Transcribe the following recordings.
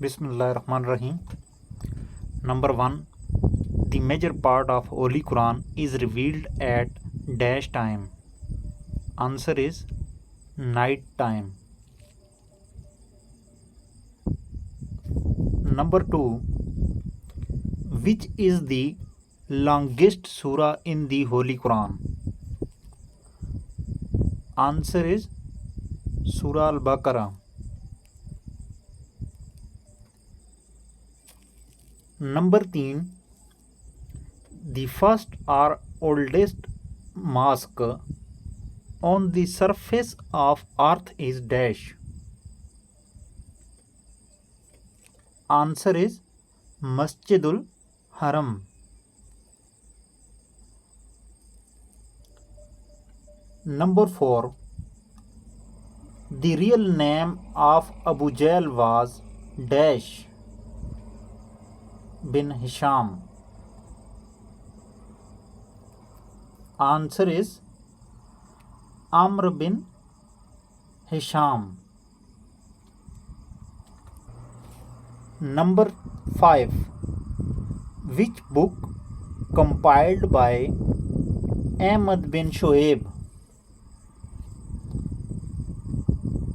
Bismillahirrahmanirrahim. Number 1. The major part of Holy Quran is revealed at dash time. Answer is night time. Number 2. Which is the longest surah in the Holy Quran? Answer is Surah Al-Baqarah. Number 3. The first or oldest mosque on the surface of earth is dash. Answer is Masjidul Haram. Number 4. The real name of Abu Jahl was dash bin Hisham. Answer is Amr bin Hisham. Number 5. Which book compiled by Ahmad bin Shoaib?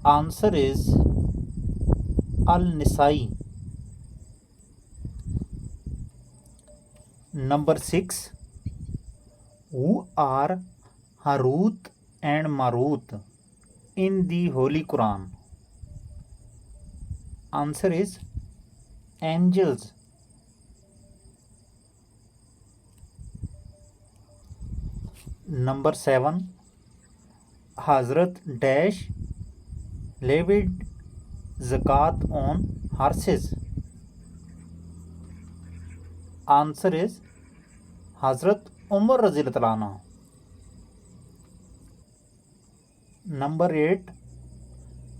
Answer is Al-Nisai. Number 6. Who are Harut and Marut in the Holy Quran? Answer is angels. Number 7. Hazrat Dash levied zakat on horses. Answer is Hazrat Umar Razilullah Anha. Number 8.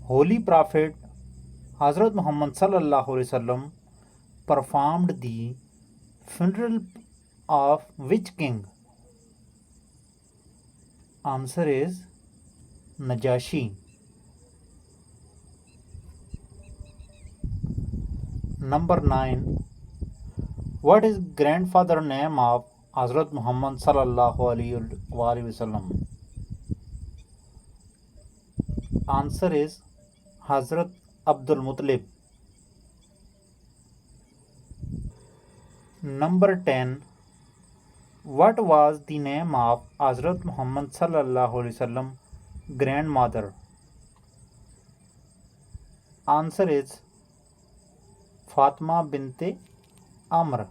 Holy Prophet Hazrat Muhammad Sallallahu Alaihi Wasallam performed the funeral of which king? Answer is Najashi. Number 9. What is grandfather name of Hazrat Muhammad Sallallahu Alaihi Wasallam? Answer is Hazrat Abdul Muttalib. Number 10. What was the name of Hazrat Muhammad Sallallahu Alaihi Wasallam grandmother? Answer is Fatima binte Amr.